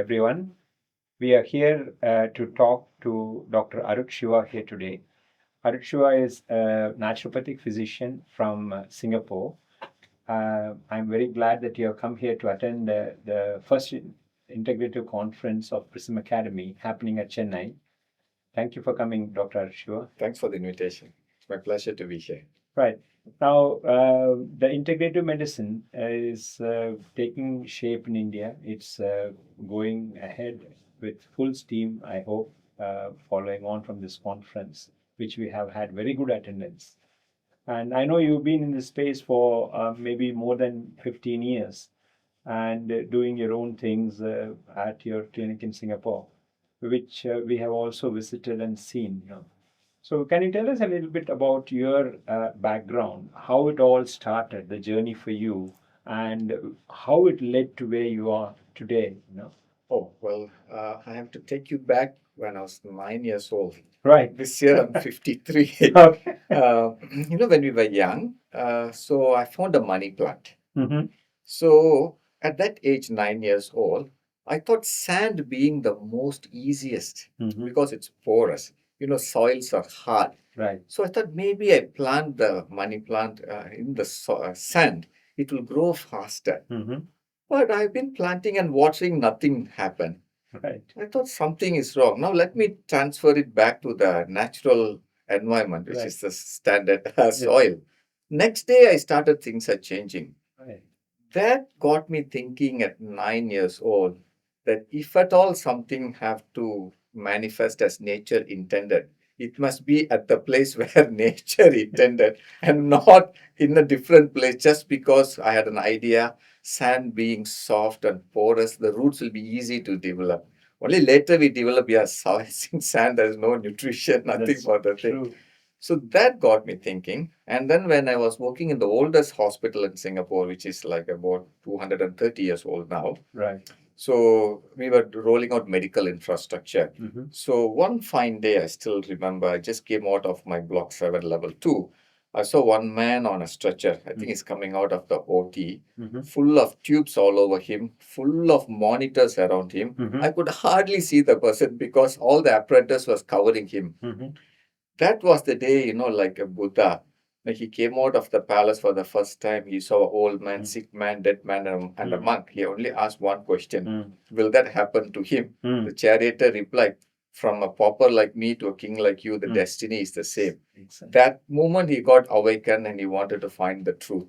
everyone. We are here to talk to Dr. Arut Shiva here today. Arut Shiva is a naturopathic physician from Singapore. I'm very glad that you have come here to attend the first integrative conference of Prism Academy happening at Chennai. Thank you for coming, Dr. Arut Shiva. Thanks for the invitation. It's my pleasure to be here. Right. Now, the integrative medicine is taking shape in India. It's going ahead with full steam, I hope, following on from this conference, which we have had very good attendance. And I know you've been in this space for maybe more than 15 years and doing your own things at your clinic in Singapore, which we have also visited and seen. So, can you tell us a little bit about your background, how it all started, the journey for you, and how it led to where you are today? I have to take you back when I was 9 years old. Right. This year I'm 53. Okay. When we were young, so I found a money plant. Mm-hmm. So at that age, 9 years old, I thought sand being the most easiest Mm-hmm. because it's porous. Soils are hard. Right. So I thought maybe I plant the money plant in the sand. It will grow faster. Mm-hmm. But I've been planting and watching nothing happen. Right. I thought something is wrong. Now let me transfer it back to the natural environment, which Right. is the standard soil. Next day, I started things are changing. Right. That got me thinking at 9 years old that if at all something have to manifest as nature intended, it must be at the place where nature intended and not in a different place just because I had an idea. Sand being soft and porous, the roots will be easy to develop. Only later we develop, in sand, there's no nutrition, nothing That's for the thing. true. So that got me thinking. And then when I was working in the oldest hospital in Singapore, which is like about 230 years old now, Right. so we were rolling out medical infrastructure. Mm-hmm. So one fine day, I still remember, I just came out of my block 7 level 2. I saw one man on a stretcher. I think he's coming out of the OT, Mm-hmm. full of tubes all over him, full of monitors around him. Mm-hmm. I could hardly see the person because all the apparatus was covering him. Mm-hmm. That was the day, like a Buddha. When he came out of the palace for the first time, he saw an old man, sick man, dead man, and a monk. He only asked one question: will that happen to him? The charioteer replied, from a pauper like me to a king like you, the destiny is the same. Exactly. That moment he got awakened and he wanted to find the truth.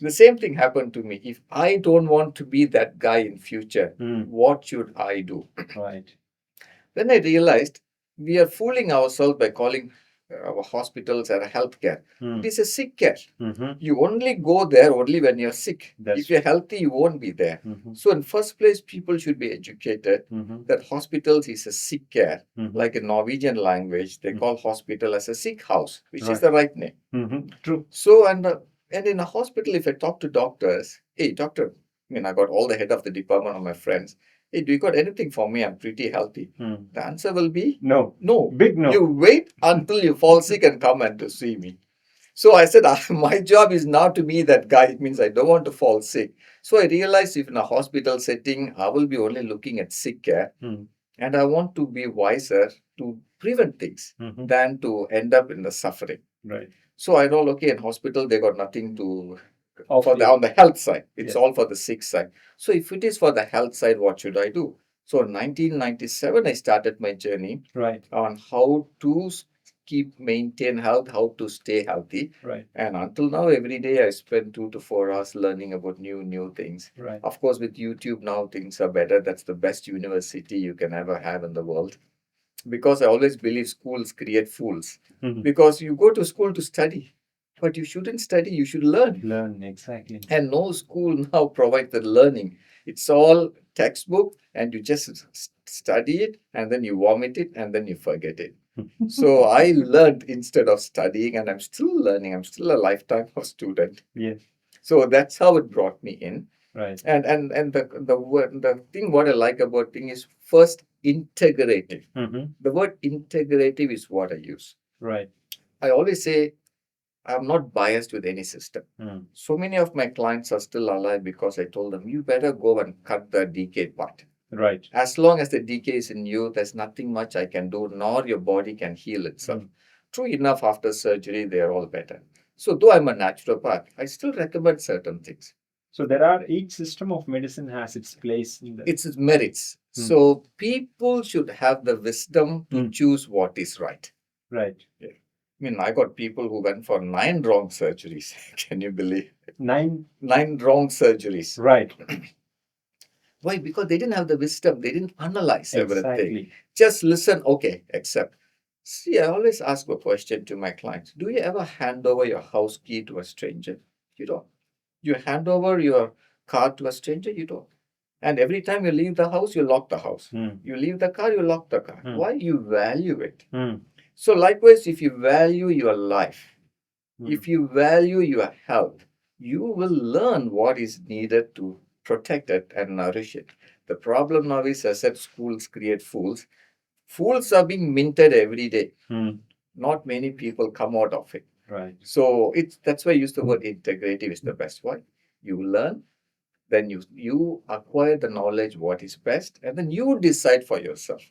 The same thing happened to me. If I don't want to be that guy in future, what should I do? Right. Then I realized we are fooling ourselves by calling our hospitals and healthcare. It is a sick care. Mm-hmm. You only go there only when you're sick. That's if you're healthy, you won't be there. Mm-hmm. So in first place, people should be educated that hospitals is a sick care. Like in Norwegian language, they call hospital as a sick house, which is Right. the right name. True. So and in a hospital, if I talk to doctors, hey doctor, I got all the head of the department of my friends. Hey, do you got anything for me? I'm pretty healthy. The answer will be No. no. Big no. You wait until you fall sick and come and to see me. So I said, my job is not to be that guy. It means I don't want to fall sick. So I realized if in a hospital setting, I will be only looking at sick care. And I want to be wiser to prevent things than to end up in the suffering. Right. So I know, okay, in hospital, they got nothing to Offer. on the health side. It's Yes. all for the sick side. So if it is for the health side, what should I do? So in 1997, I started my journey Right. on how to maintain health, how to stay healthy. Right. And until now, every day I spend 2 to 4 hours learning about new things. Right. Of course, with YouTube now, things are better. That's the best university you can ever have in the world. Because I always believe schools create fools. Because you go to school to study. But you shouldn't study, you should learn. Learn, exactly. And no school now provides the learning. It's all textbook and you just study it and then you vomit it and then you forget it. So I learned instead of studying and I'm still learning. I'm still a lifetime of student. Yes. So that's how it brought me in. Right. And the thing what I like about thing is first integrative. The word integrative is what I use. Right. I always say I'm not biased with any system. So many of my clients are still alive because I told them, you better go and cut the decayed part. Right. As long as the decay is in you, there's nothing much I can do, nor your body can heal itself. True enough, after surgery, they are all better. So, though I'm a naturopath, I still recommend certain things. So there are, each system of medicine has its place in the. It's its merits. So, people should have the wisdom to choose what is right. Right. Yeah. I mean, I got people who went for 9 wrong surgeries. Can you believe? 9 wrong surgeries. Right. Why? Because they didn't have the wisdom. They didn't analyze everything. Exactly. Just listen, okay, accept. See, I always ask a question to my clients. Do you ever hand over your house key to a stranger? You don't. You hand over your car to a stranger? You don't. And every time you leave the house, you lock the house. You leave the car, you lock the car. Why? You value it. So likewise, if you value your life, if you value your health, you will learn what is needed to protect it and nourish it. The problem now is, as I said, schools create fools. Fools are being minted every day. Not many people come out of it. Right. So that's why I use the word integrative is the best one. You learn, then you acquire the knowledge what is best, and then you decide for yourself.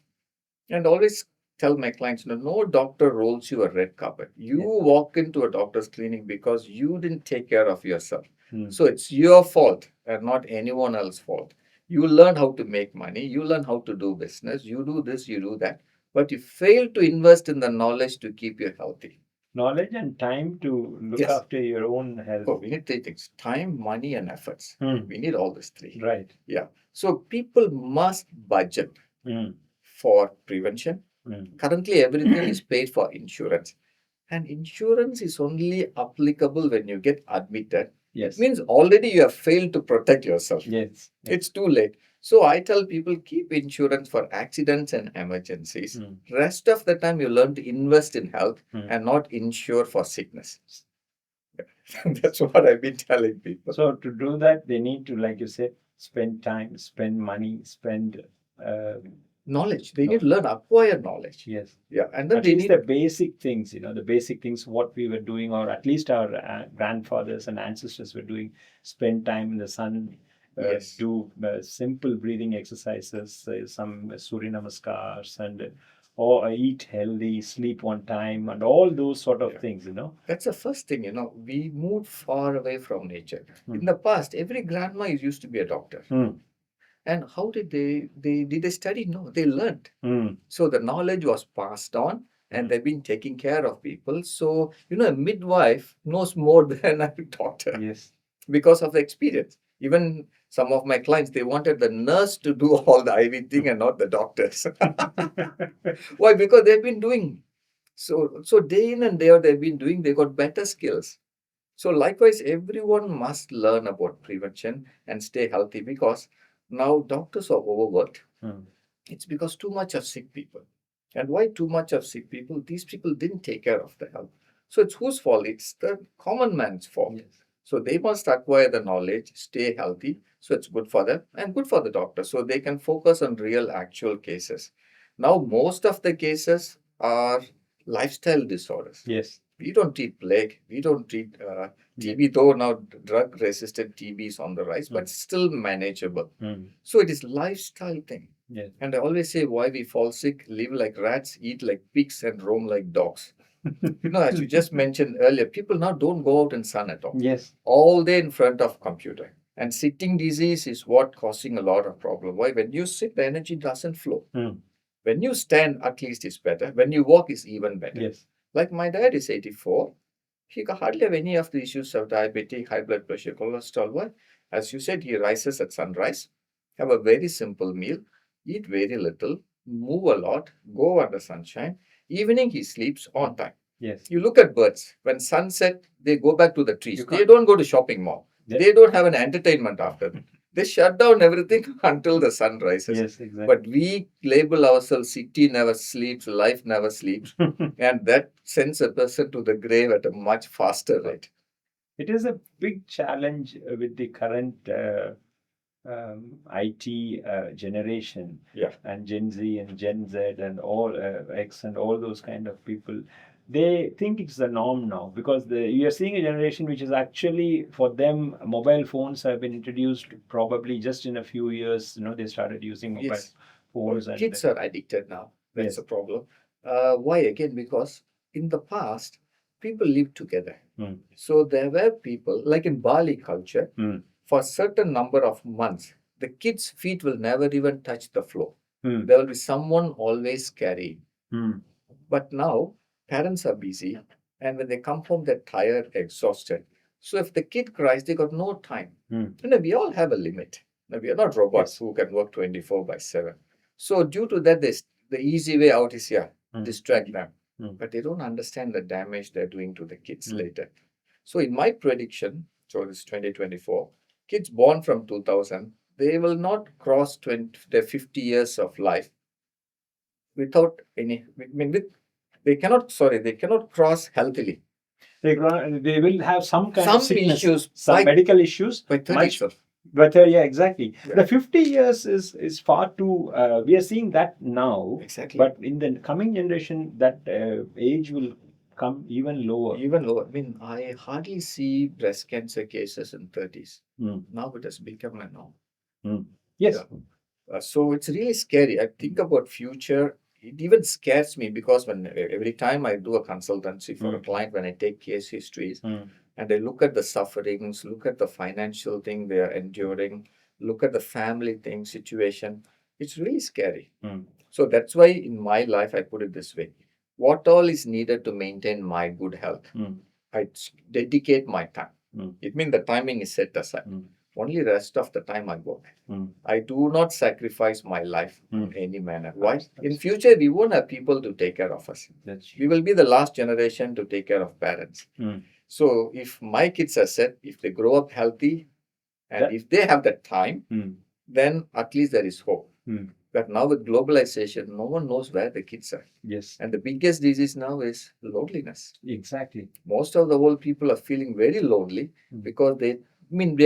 And always tell my clients, no doctor rolls you a red carpet. You walk into a doctor's clinic because you didn't take care of yourself. So it's your fault and not anyone else's fault. You learn how to make money, you learn how to do business, you do this, you do that, but you fail to invest in the knowledge to keep you healthy. Knowledge and time to look after your own health. Oh, we need 3 things: time, money, and efforts. We need all these 3. Right. Yeah. So people must budget for prevention. Currently, everything is paid for insurance. And insurance is only applicable when you get admitted. Yes. It means already you have failed to protect yourself. Yes. It's too late. So I tell people, keep insurance for accidents and emergencies. Rest of the time you learn to invest in health and not insure for sickness. That's what I've been telling people. So to do that, they need to, like you said, spend time, spend money, spend knowledge. They need to learn, acquire knowledge. Yes. Yeah. And then at they least need the basic things, the basic things what we were doing, or at least our grandfathers and ancestors were doing. Spend time in the sun. Do simple breathing exercises, some Surya Namaskars, and or eat healthy, sleep on time, and all those sort of things. That's the first thing. We moved far away from nature. In the past, every grandma used to be a doctor. And how did they study? No, they learned. So the knowledge was passed on, and they've been taking care of people. So a midwife knows more than a doctor. Yes. Because of the experience. Even some of my clients, they wanted the nurse to do all the IV thing and not the doctors. Why? Because they've been doing. So day in and day out, they've been doing, they got better skills. So likewise, everyone must learn about prevention and stay healthy, because now doctors are overworked. It's because too much of sick people. And why too much of sick people? These people didn't take care of the health. So it's whose fault? It's the common man's fault. Yes. So they must acquire the knowledge, stay healthy. So it's good for them and good for the doctor. So they can focus on real, actual cases. Now, most of the cases are lifestyle disorders. Yes. We don't treat plague. We don't treat TB, though now drug-resistant TB is on the rise, but still manageable. So it is lifestyle thing. Yes. And I always say, why we fall sick: live like rats, eat like pigs, and roam like dogs. As you just mentioned earlier, people now don't go out in sun at all. Yes. All day in front of computer. And sitting disease is what causing a lot of problem. Why? When you sit, the energy doesn't flow. When you stand, at least it's better. When you walk, it's even better. Yes. Like my dad is 84. He hardly have any of the issues of diabetes, high blood pressure, cholesterol. Why? As you said, he rises at sunrise, have a very simple meal, eat very little, move a lot, go under sunshine. Evening, he sleeps on time. Yes. You look at birds. When sunset, they go back to the trees. They don't go to shopping mall. Yes. They don't have an entertainment after that. They shut down everything until the sun rises. Yes, exactly. But we label ourselves city never sleeps, life never sleeps. And that sends a person to the grave at a much faster rate. It is a big challenge with the current IT generation, and Gen Z and Gen Z and all X and all those kind of people. they think it's the norm now, because you are seeing a generation which is actually, for them, mobile phones have been introduced probably just in a few years. They started using mobile Yes. phones, and Kids are addicted now. That's yes, the problem. Why again? Because in the past, people lived together. Mm. So there were people, like in Bali culture, Mm. for a certain number of months, the kids' feet will never even touch the floor. Mm. There will be someone always carrying. Mm. But now, parents are busy, and when they come home, they're tired, exhausted. So if the kid cries, they got no time. Mm. We all have a limit. We are not robots Yes. who can work 24/7. So due to that, the easy way out is distract them. Mm. But they don't understand the damage they're doing to the kids Mm. later. So in my prediction, so this 2024, kids born from 2000, they will not cross their 50 years of life without any, they cannot cross healthily. They will have some kind Some of sickness, issues some medical issues, by 30 much. itself. But yeah, exactly. Yeah. The 50 years is far too. We are seeing that now. Exactly. But in the coming generation, that age will come even lower. Even lower. I hardly see breast cancer cases in 30s. Mm. Now it has become a norm. Mm. Yes. Yeah. So it's really scary. I think about future. It even scares me because when every time I do a consultancy for a client, when I take case histories and I look at the sufferings, look at the financial thing they are enduring, look at the family thing situation, it's really scary. So that's why in my life I put it this way: what all is needed to maintain my good health, I dedicate my time. It means the timing is set aside. Only rest of the time I work. I do not sacrifice my life in any manner. Why? In future, we won't have people to take care of us. We will be the last generation to take care of parents. So if my kids are set, if they grow up healthy, and if they have that time, then at least there is hope. But now with globalization, no one knows where the kids are. Yes. And the biggest disease now is loneliness. Exactly. Most of the old people are feeling very lonely because they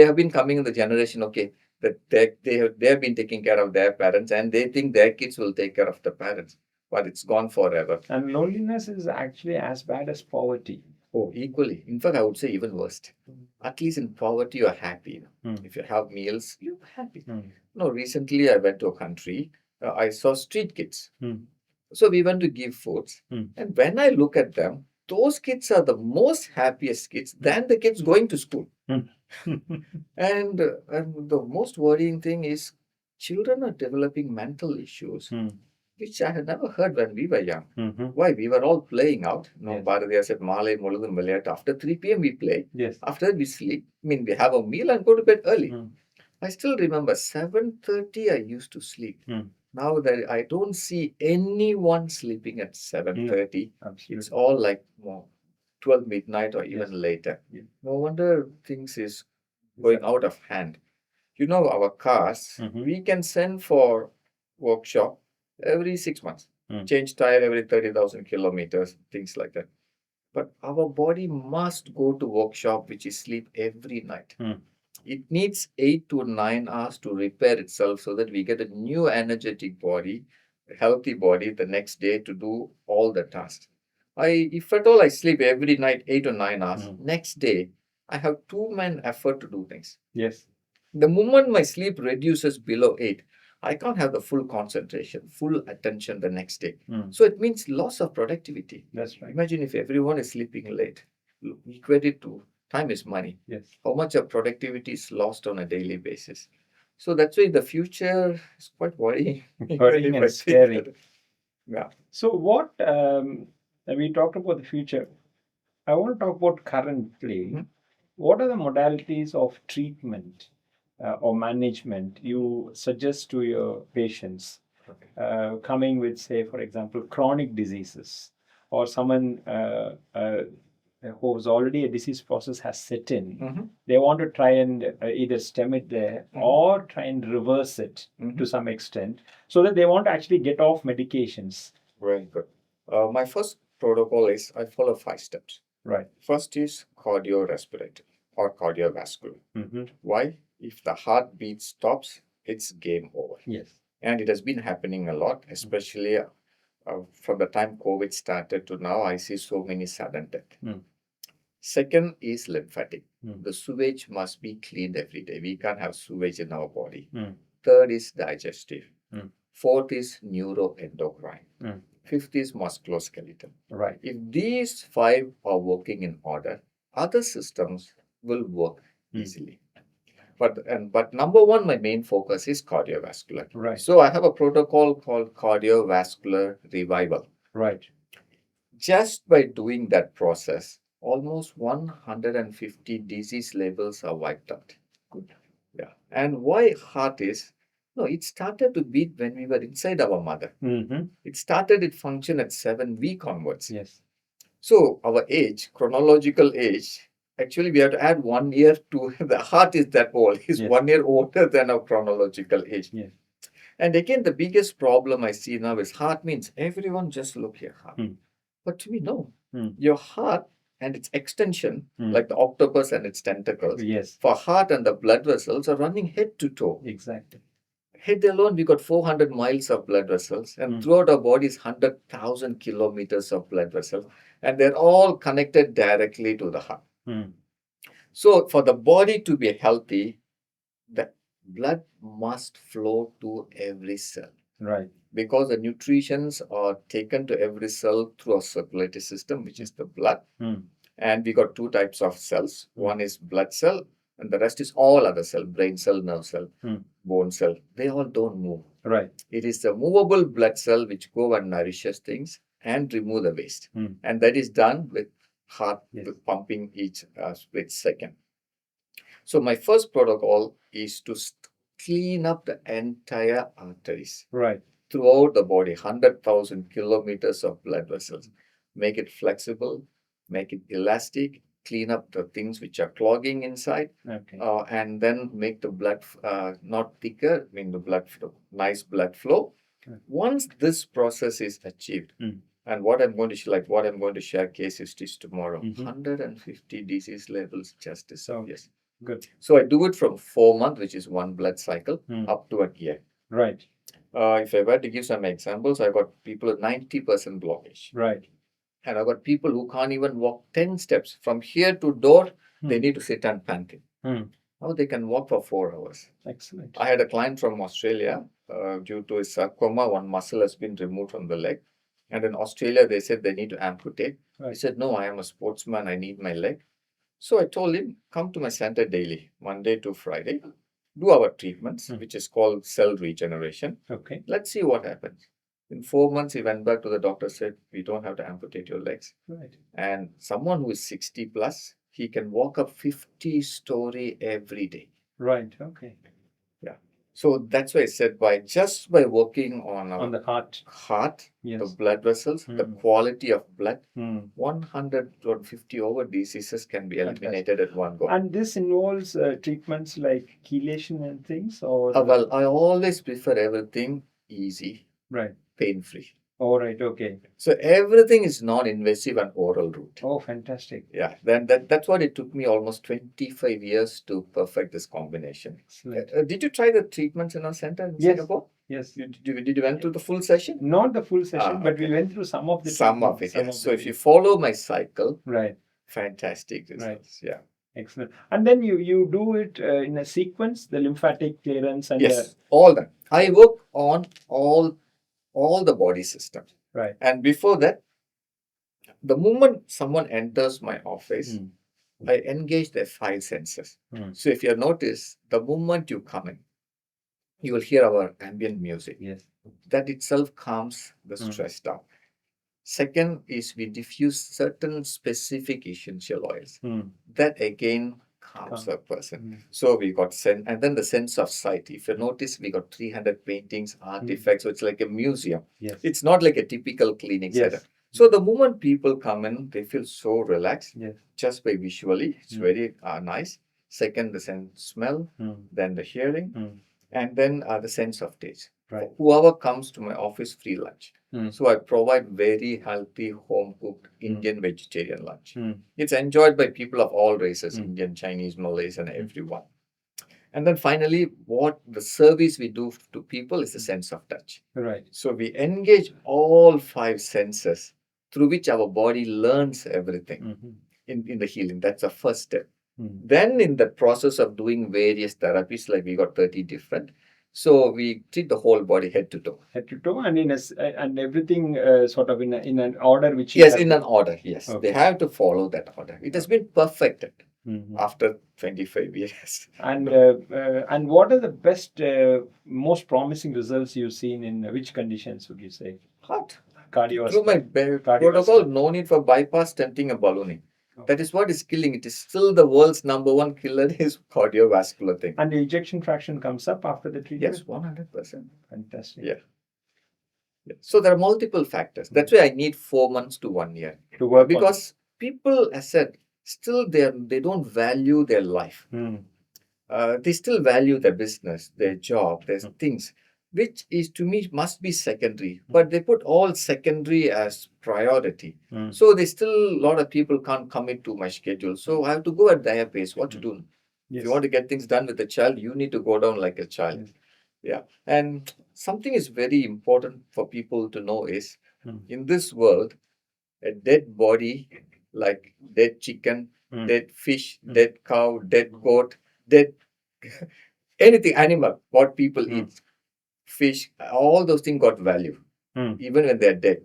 have been coming in the generation, okay, that they have been taking care of their parents and they think their kids will take care of the parents. But it's gone forever. And loneliness is actually as bad as poverty. Oh, equally. In fact, I would say even worse. At least in poverty, you're happy. If you have meals, you're happy. No, recently I went to a country. I saw street kids. So we went to give foods. And when I look at them, those kids are the most happiest kids than the kids going to school. And the most worrying thing is children are developing mental issues, which I had never heard when we were young. Why? We were all playing out. Yes. Bharatiya said, Malay Moludum Vilayat. After 3 p.m. we play. Yes. After that we sleep. We have a meal and go to bed early. I still remember 7:30 I used to sleep. Now that I don't see anyone sleeping at 7:30. It's all like 12 midnight or even later. No wonder things is going out of hand. Our cars, we can send for workshop every 6 months. Change tire every 30,000 kilometers, things like that. But our body must go to workshop, which is sleep every night. It needs 8 to 9 hours to repair itself so that we get a new energetic body, a healthy body the next day to do all the tasks. If at all I sleep every night 8 or 9 hours, next day I have 2 men effort to do things. Yes. The moment my sleep reduces below 8, I can't have the full concentration, full attention the next day. So it means loss of productivity. That's right. Imagine if everyone is sleeping late. Equate it to time is money. Yes. How much of productivity is lost on a daily basis. So that's why the future is quite worrying. Worrying and scary. Yeah. So what, we talked about the future. I want to talk about currently. What are the modalities of treatment or management you suggest to your patients coming with, say, for example, chronic diseases, or someone who's already a disease process has set in? They want to try and either stem it there or try and reverse it to some extent, so that they want to actually get off medications. Very good. My first protocol is I follow 5 steps. Right. First is cardiorespiratory or cardiovascular. Why? If the heartbeat stops, it's game over. Yes. And it has been happening a lot, especially from the time COVID started to now, I see so many sudden death. Mm. Second is lymphatic. Mm. The sewage must be cleaned every day. We can't have sewage in our body. Mm. Third is digestive. Mm. Fourth is neuroendocrine. Mm. Fifth is musculoskeletal. Right. If these five are working in order, other systems will work easily. But number one, my main focus is cardiovascular. Right. So I have a protocol called cardiovascular revival. Right. Just by doing that process, almost 150 disease levels are wiped out. Good. Yeah. And why heart is? No, it started to beat when we were inside our mother. Mm-hmm. It started its function at 7 weeks onwards. Yes. So our age, chronological age, actually we have to add 1 year to the heart is that old. It's Yes. 1 year older than our chronological age. Yes. And again, the biggest problem I see now is heart means everyone just look here heart. Mm. But to me, no. Mm. Your heart and its extension, like the octopus and its tentacles, Yes. for heart and the blood vessels are running head to toe. Exactly. Head alone, we got 400 miles of blood vessels, and throughout our body is 100,000 kilometers of blood vessels, and they're all connected directly to the heart. Mm. So, for the body to be healthy, the blood must flow to every cell. Right. Because the nutrients are taken to every cell through a circulatory system, which is the blood. Mm. And we got two types of cells. One is blood cell, and the rest is all other cell, brain cell, nerve cell, bone cell. They all don't move. Right. It is the movable blood cell which go and nourishes things and remove the waste. And that is done with heart with pumping each split second. So my first protocol is to clean up the entire arteries. Right. Throughout the body, 100,000 kilometers of blood vessels. Make it flexible, make it elastic, clean up the things which are clogging inside, Okay. and then make the blood not thicker, the blood flow, nice blood flow. Okay. Once this process is achieved, and what I'm going to share case histories tomorrow, 150 disease levels just disappears. Good. So I do it from 4 months, which is one blood cycle, up to a year. Right. If I were to give some examples, I got people with 90% blockage. Right. And I got people who can't even walk 10 steps. From here to door, they need to sit and panting. Now they can walk for 4 hours. Excellent. I had a client from Australia. Due to his sarcoma, one muscle has been removed from the leg. And in Australia, they said they need to amputate. Right. He said, no, I am a sportsman. I need my leg. So I told him, come to my center daily, Monday to Friday. Do our treatments, which is called cell regeneration. Okay. Let's see what happens. In 4 months, he went back to the doctor, said, we don't have to amputate your legs. Right. And someone who is 60 plus, he can walk up 50-story every day. Right. Okay. Yeah. So that's why I said just by working on the heart, the blood vessels, the quality of blood, 150 over diseases can be eliminated at one go. And this involves treatments like chelation and things, or well, I always prefer everything easy, right, pain-free. All right. Okay. So everything is non-invasive and oral route. Oh, fantastic. Yeah. Then that's what it took me almost 25 years to perfect this combination. Excellent. Did you try the treatments in our center in Singapore? Yes. Did you went through the full session? Not the full session, but we went through some of the some of it. Yes. So if you follow my cycle, right, fantastic results. Right. Yeah. Excellent. And then you do it in a sequence, the lymphatic clearance and all that. I work on all the body systems. Right. And before that, the moment someone enters my office, I engage their 5 senses. So if you notice, the moment you come in, you will hear our ambient music. Yes. That itself calms the stress down. Second is we diffuse certain specific essential oils. That again calms a person. So we got sense, and then the sense of sight. If you notice, we got 300 paintings, artifacts. So it's like a museum. Yes. It's not like a typical clinic setup. So the moment people come in, they feel so relaxed. Yes. Just by visually, it's very nice. Second, the sense smell, then the hearing, and then the sense of taste. Right. Whoever comes to my office, free lunch. So I provide very healthy, home-cooked Indian vegetarian lunch. It's enjoyed by people of all races, Indian, Chinese, Malays, and everyone. And then finally, what the service we do to people is the sense of touch. Right. So we engage all five senses through which our body learns everything Mhm. in the healing. That's the first step. Mm. Then in the process of doing various therapies, like we got 30 different, so we treat the whole body head to toe. Head to toe, and and everything sort of in an order which you Yes, have in to- an order. Yes, Okay. they have to follow that order. It has been perfected Mhm. after 25 years. And what are the best, most promising results you've seen in which conditions would you say? Heart. Cardiovascular. Through my protocol, no need for bypass, stenting, and ballooning. Okay. That is what is killing. It is still the world's number one killer is cardiovascular thing. And the ejection fraction comes up after the treatment? Yes, 100%. Fantastic. Yeah. Yeah. So there are multiple factors. That's why I need 4 months to 1 year. To work Because people, as said, still they don't value their life. on. They still value their business, their job, their Mm. things, which is to me must be secondary. But they put all secondary as priority. Mm. So they still a lot of people can't commit to my schedule. So I have to go at their pace. What to do? Yes. If you want to get things done with a child, you need to go down like a child. Yes. Yeah. And something is very important for people to know is Mm. in this world, a dead body, like dead chicken, Mm. dead fish, Mm. dead cow, dead goat, dead anything, animal, what people Mm. eat, fish, all those things got value, Mm. even when they're dead.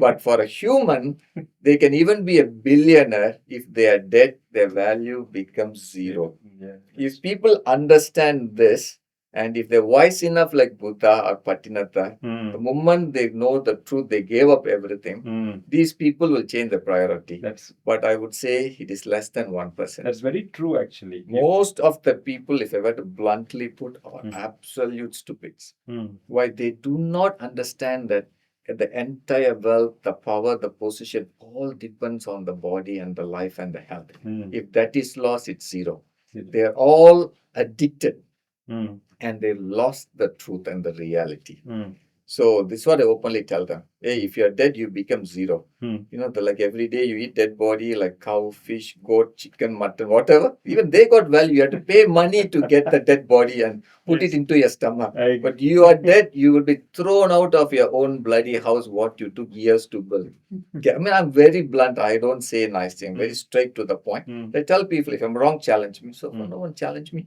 But for a human, they can even be a billionaire. If they are dead, their value becomes zero. Yeah. If people understand this, and if they're wise enough, like Buddha or Patinatha, the Mm. moment they know the truth, they gave up everything. Mm. These people will change the priority. That's But I would say it is less than 1%. that's very true actually. Most of the people, if I were to bluntly put, are Mm. absolute stupids. Mm. Why? They do not understand that the entire wealth, the power, the position, all depends on the body and the life and the health. Mm. If that is lost, it's zero. Zero. They are all addicted Mm. and they lost the truth and the reality. Mm. So this is what I openly tell them. Hey, if you're dead, you become zero. Mm. You know, like every day you eat dead body like cow, fish, goat, chicken, mutton, whatever. Even they got value. You have to pay money to get the dead body and put Yes. it into your stomach. I agree. But you are dead, you will be thrown out of your own bloody house, what you took years to build. Okay, I mean, I'm very blunt. I don't say nice things, very straight to the point. Mm. I tell people, if I'm wrong, challenge me. So far, Mm. no one challenge me.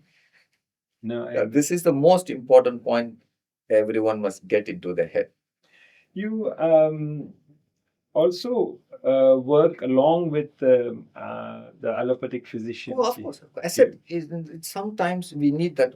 No, This is the most important point everyone must get into their head. you also work along with the allopathic physicians. Oh, of course. I said, sometimes we need that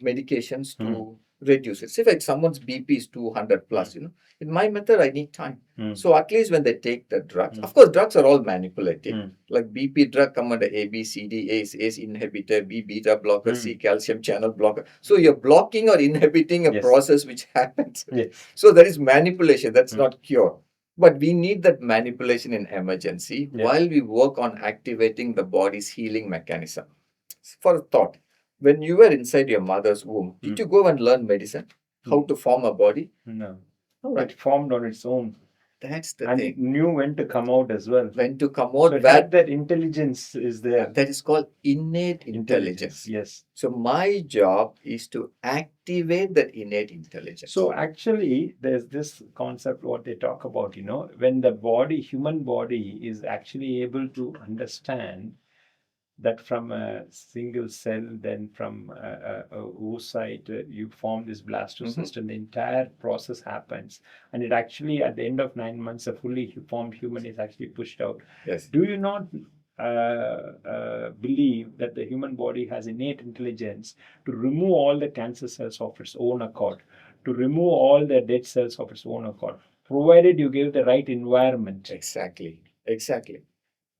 medications to reduce it. Say if someone's BP is 200 plus, in my method, I need time. Mm. So at least when they take the drugs, Mm. of course, drugs are all manipulated. Mm. Like BP drug come under A, B, C, D, ACE inhibitor, B beta blocker, C calcium channel blocker. So you're blocking or inhibiting a Yes. process which happens. Yes. So that is manipulation. That's not cure. But we need that manipulation in emergency while we work on activating the body's healing mechanism. For a thought, when you were inside your mother's womb, did you go and learn medicine? How to form a body? No. All right. It formed on its own. That's the And thing. it knew when to come out as well. When to come out, So that intelligence is there. that is called innate intelligence. Yes. So my job is to activate that innate intelligence. So actually, there's this concept what they talk about, when the human body is actually able to understand that from a single cell, then from a oocyte, you form this blastocyst, and the entire process happens. And it actually, at the end of 9 months, a fully formed human is actually pushed out. Yes. Do you not believe that the human body has innate intelligence to remove all the cancer cells of its own accord, to remove all the dead cells of its own accord, provided you give the right environment? Exactly.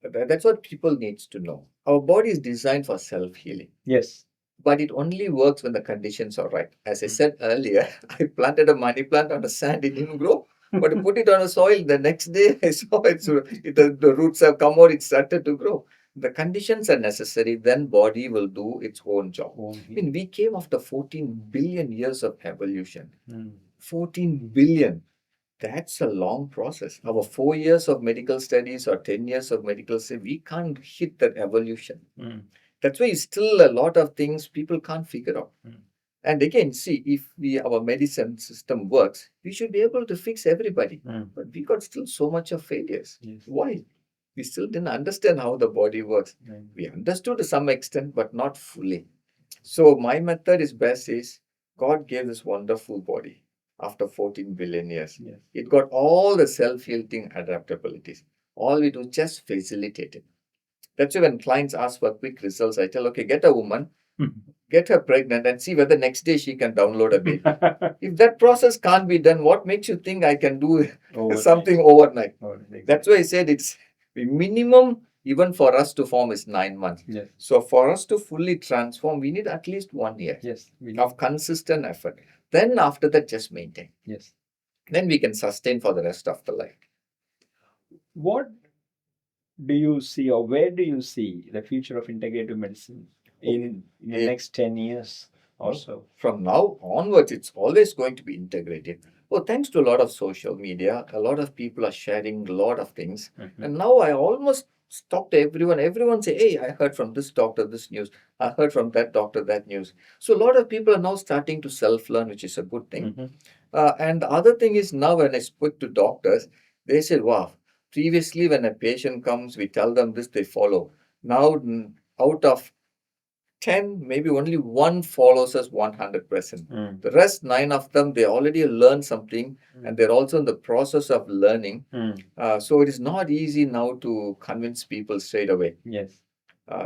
That's what people need to know. Our body is designed for self-healing. Yes. But it only works when the conditions are right. As I said earlier, I planted a money plant on the sand, it didn't grow. But to put it on the soil, the next day I saw the roots have come out, it started to grow. The conditions are necessary, then body will do its own job. I mean, we came after 14 billion years of evolution. 14 billion. That's a long process. Our 4 years of medical studies or 10 years of medical studies, we can't hit that evolution. That's why still a lot of things people can't figure out. Mm. And again, see, if our medicine system works, we should be able to fix everybody. Mm. But we got still so much of failures. Yes. Why? We still didn't understand how the body works. Mm. We understood to some extent, but not fully. So my method is best is God gave this wonderful body after 14 billion years. Yes. It got all the self-healing adaptabilities. All we do is just facilitate it. That's why when clients ask for quick results, I tell, okay, get a woman, get her pregnant, and see whether next day she can download a baby. If that process can't be done, what makes you think I can do something overnight? Exactly. That's why I said it's the minimum, even for us to form, is 9 months. Yes. So for us to fully transform, we need at least 1 year Yes. We of consistent effort. Then after that, just maintain. Yes. Then we can sustain for the rest of the life. What do you see, or where do you see the future of integrative medicine in the next 10 years or so? From now onwards, it's always going to be integrated. Oh, thanks to a lot of social media, a lot of people are sharing a lot of things. Mhm. And now I almost talk to everyone. Everyone say, hey, I heard from this doctor this news. I heard from that doctor that news. So a lot of people are now starting to self-learn, which is a good thing. Mhm. And the other thing is now when I spoke to doctors, they said, wow, previously when a patient comes, we tell them this, they follow. Now out of 10, maybe only one follows us 100%. Mm. The rest 9 of them, they already learned something and they're also in the process of learning. Mm. So it is not easy now to convince people straight away. Yes.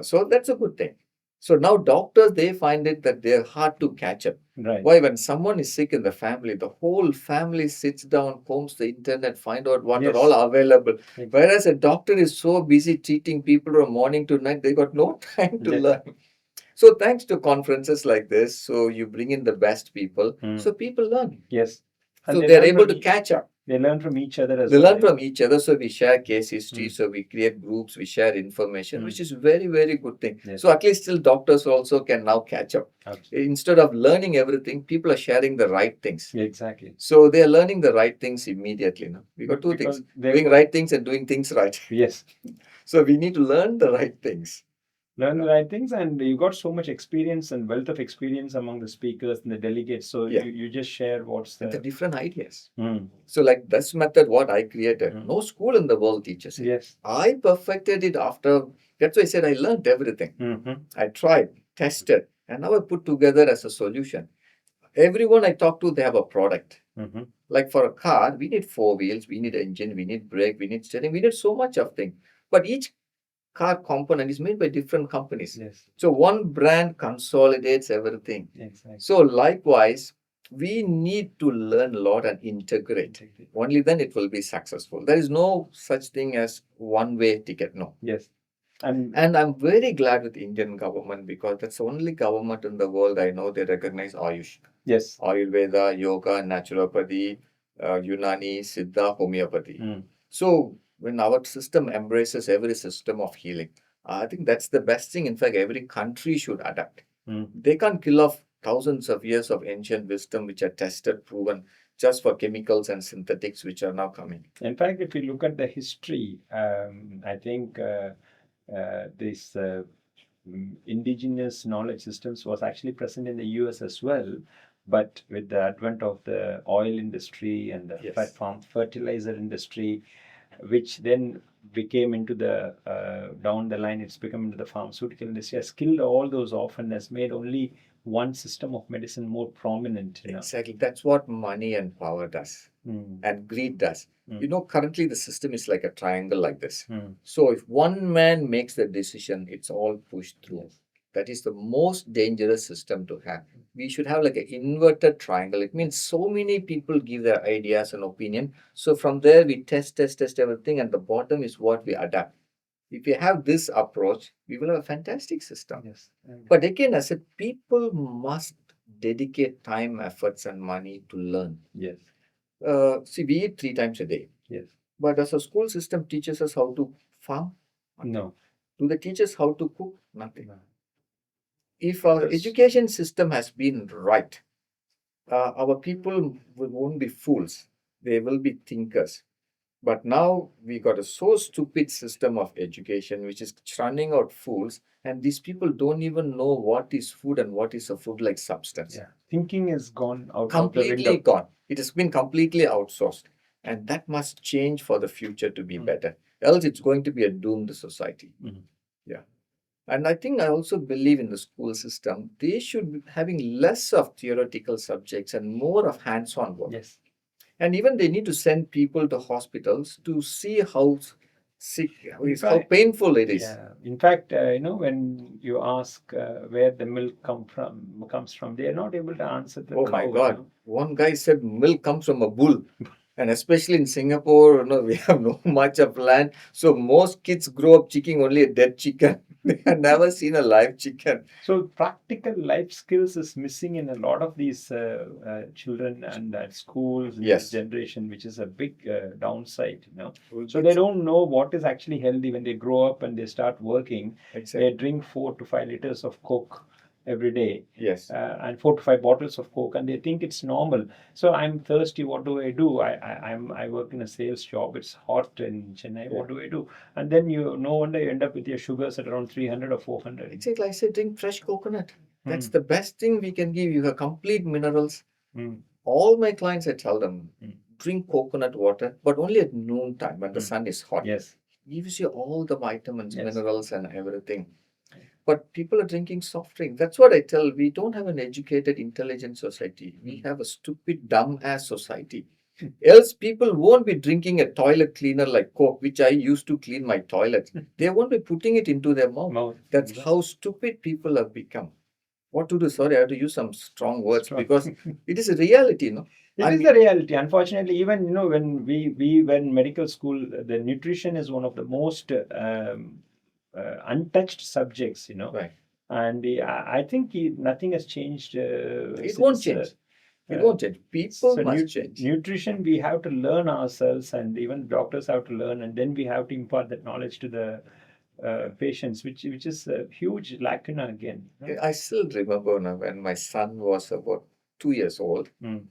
So that's a good thing. So now doctors, they find it that they're hard to catch up. Right. Why? When someone is sick in the family, the whole family sits down, combs the internet, find out what Yes. are all available. Exactly. Whereas a doctor is so busy treating people from morning to night, they got no time to Yes. learn. So thanks to conferences like this, so you bring in the best people, so people learn. Yes. And So they they're learn able from to catch up. They learn from each other as They well. learn from each other, so we share case history, Mm. so we create groups, we share information, Mm. which is very, very good thing. Yes. So at least still doctors also can now catch up. Absolutely. Instead of learning everything, people are sharing the right things. Exactly. So they are learning the right things immediately now. We got two Because things, they doing were- right things and doing things right. Yes. So we need to learn the right things. Learn the right things, and you got so much experience and wealth of experience among the speakers and the delegates. So Yeah. you just share what's And the the. different ideas. Mm. So like this method, what I created, Mm. no school in the world teaches it. Yes. I perfected it after, that's why I said I learned everything. Mm-hmm. I tried, tested, and now I put together as a solution. Everyone I talk to, they have a product. Mm-hmm. Like for a car, we need 4 wheels, we need engine, we need brake, we need steering, we need so much of thing. But each car component is made by different companies. Yes. So one brand consolidates everything. Exactly. So likewise, we need to learn a lot and integrate. Only then it will be successful. There is no such thing as one-way ticket. No. Yes. And I'm very glad with the Indian government because that's the only government in the world I know they recognize Ayush. yes. Ayurveda, Yoga, Naturopathy, Unani, Siddha, Homeopathy. Mm. So when our system embraces every system of healing, I think that's the best thing. In fact, every country should adapt. Mm. They can't kill off thousands of years of ancient wisdom which are tested, proven, just for chemicals and synthetics which are now coming. In fact, if you look at the history, I think this indigenous knowledge systems was actually present in the US as well. But with the advent of the oil industry and the Yes. fertilizer industry, which then became into the down the line, it's become into the pharmaceutical industry, has killed all those off and has made only one system of medicine more prominent. Exactly. That's what money and power does. Mm. And greed does. Mm. Currently the system is like a triangle like this. Mm. So if one man makes the decision, it's all pushed through. Yes. That is the most dangerous system to have. We should have like an inverted triangle. It means so many people give their ideas and opinion. So from there we test everything, and the bottom is what we adapt. If we have this approach, we will have a fantastic system. Yes. But again, I said people must dedicate time, efforts, and money to learn. Yes. See, we eat 3 times a day. Yes. But does a school system teaches us how to farm? No. Do they teach us how to cook? Nothing. No. If our Yes. education system has been right, our people won't be fools. They will be thinkers. But now we got a so stupid system of education which is churning out fools, and these people don't even know what is food and what is a food-like substance. Yeah. Thinking is gone out of the Completely window. gone. It has been completely outsourced, and that must change for the future to be better. Else, it's going to be a doomed society. Mhm. Yeah. And I think I also believe in the school system. They should be having less of theoretical subjects and more of hands-on work. Yes. And even they need to send people to hospitals to see how sick, In how fact, painful it is. yeah. In fact, when you ask where the milk comes from, they are not able to answer the Oh cow. my God. One guy said milk comes from a bull. And especially in Singapore, we have no much of land. So most kids grow up checking only a dead chicken. They have never seen a live chicken. So practical life skills is missing in a lot of these children and at schools in this Yes. generation, which is a big downside. So they don't know what is actually healthy when they grow up and they start working. Exactly. They drink 4 to 5 liters of Coke every day. Yes. And 4 to 5 bottles of Coke, and they think it's normal. So I'm thirsty. What do I do? I work in a sales job. It's hot in Chennai. Yeah. What do I do? And then no wonder you end up with your sugars at around 300 or 400. Exactly. I said drink fresh coconut. That's Mm. the best thing we can give you. Have complete minerals. Mm. All my clients, I tell them, Mm. drink coconut water, but only at noon time when the Mm. sun is hot. Yes. Gives you all the vitamins, Yes. minerals, and everything. But people are drinking soft drink. That's what I tell. We don't have an educated, intelligent society. We have a stupid, dumb ass society. Else, people won't be drinking a toilet cleaner like Coke, which I used to clean my toilets. They won't be putting it into their mouth. That's how stupid people have become. What to do? Sorry, I have to use some strong words because it is a reality, no? It is the reality. Unfortunately, even when we were in medical school, the nutrition is one of the most untouched subjects. Right. And I think nothing has changed. It won't change. It won't change. People must change. Nutrition, we have to learn ourselves, and even doctors have to learn, and then we have to impart that knowledge to the patients, which is a huge lacuna again. I still remember now when my son was about 2 years old. Mm.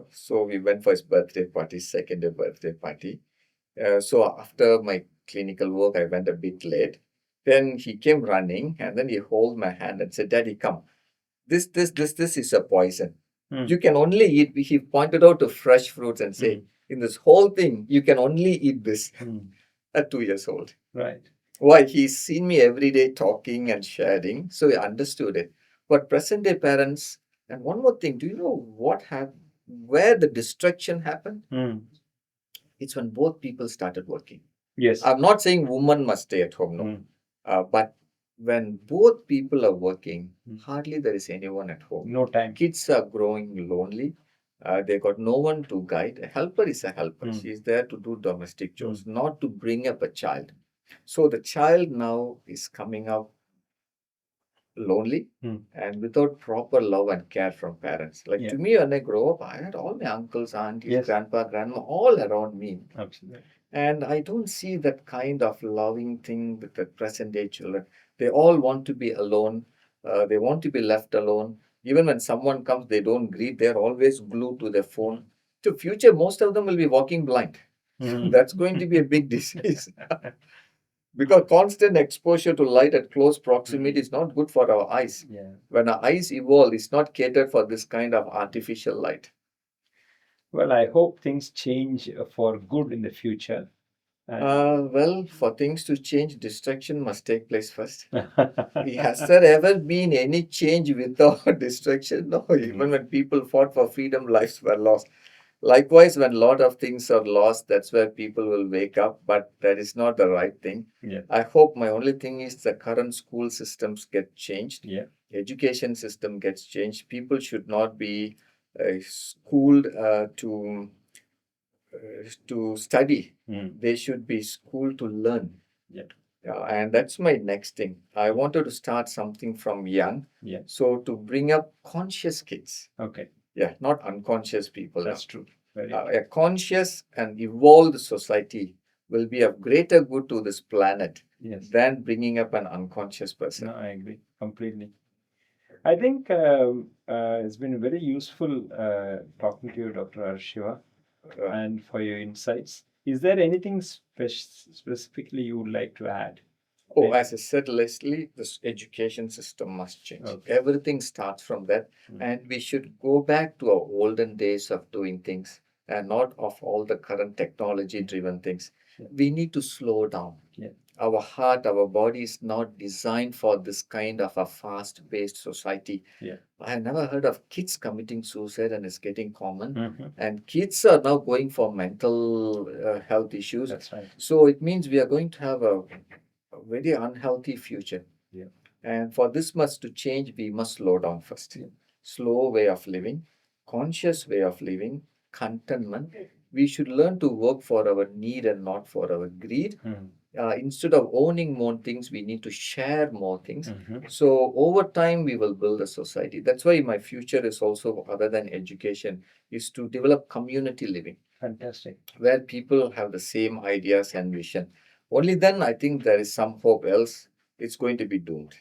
So we went for his birthday party, second birthday party. So after my clinical work, I went a bit late. Then he came running and then he held my hand and said, "Daddy, come. This is a poison. Mm. You can only eat." He pointed out to fresh fruits and say, "In this whole thing, you can only eat this." At 2 years old. Right. Why? He's seen me every day talking and sharing, so he understood it. But present day parents, and one more thing, do you know where the destruction happened? It's when both people started working. Yes. I'm not saying women must stay at home, no. But when both people are working, hardly there is anyone at home. No time. Kids are growing lonely. They got no one to guide. A helper is a helper. She's there to do domestic chores, not to bring up a child. So the child now is coming up lonely and without proper love and care from parents. Like to me, when I grow up, I had all my uncles, aunties, grandpa, grandma, all around me. Absolutely. And I don't see that kind of loving thing with the present day children. They all want to be alone. They want to be left alone. Even when someone comes, they don't greet. They're always glued to their phone. To future, most of them will be walking blind. That's going to be a big disease. Because constant exposure to light at close proximity is not good for our eyes. When our eyes evolve, it's not catered for this kind of artificial light. Well, I hope things change for good in the future. Well, for things to change, destruction must take place first. Has there ever been any change without destruction? No, even when people fought for freedom, lives were lost. Likewise, when a lot of things are lost, that's where people will wake up, but that is not the right thing. I hope my only thing is the current school systems get changed. Education system gets changed. People should not be schooled to study. They should be schooled to learn. And that's my next thing. I wanted to start something from young. So to bring up conscious kids. Okay. Not unconscious people. That's true. A conscious and evolved society will be of greater good to this planet than bringing up an unconscious person. No, I agree completely. I think it's been very useful talking to you, Dr. Shiva, and for your insights. Is there anything specifically you would like to add? Oh, as I said, Leslie, this education system must change. Okay. Everything starts from that, and we should go back to our olden days of doing things and not of all the current technology-driven things. Yeah. We need to slow down. Yeah. Our heart, our body is not designed for this kind of a fast-paced society. Yeah. I have never heard of kids committing suicide, and it's getting common. Mhm. And kids are now going for mental health issues. That's right. So it means we are going to have a very unhealthy future. Yeah. And for this much to change, we must slow down first. Yeah. Slow way of living, conscious way of living, contentment. We should learn to work for our need and not for our greed. Mhm. Instead of owning more things, we need to share more things. Mhm. So over time, we will build a society. That's why my future is also, other than education, is to develop community living Fantastic. where people have the same ideas and vision. Only then I think there is some hope, else it's going to be doomed.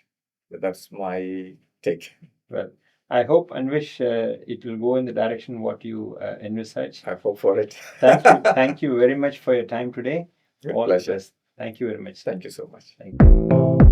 That's my take. Well, I hope and wish it will go in the direction what you envisage. I hope for it. Thank you. Thank you very much for your time today. With All pleasure. the best. Thank you very much. Thank you so much. Thank you.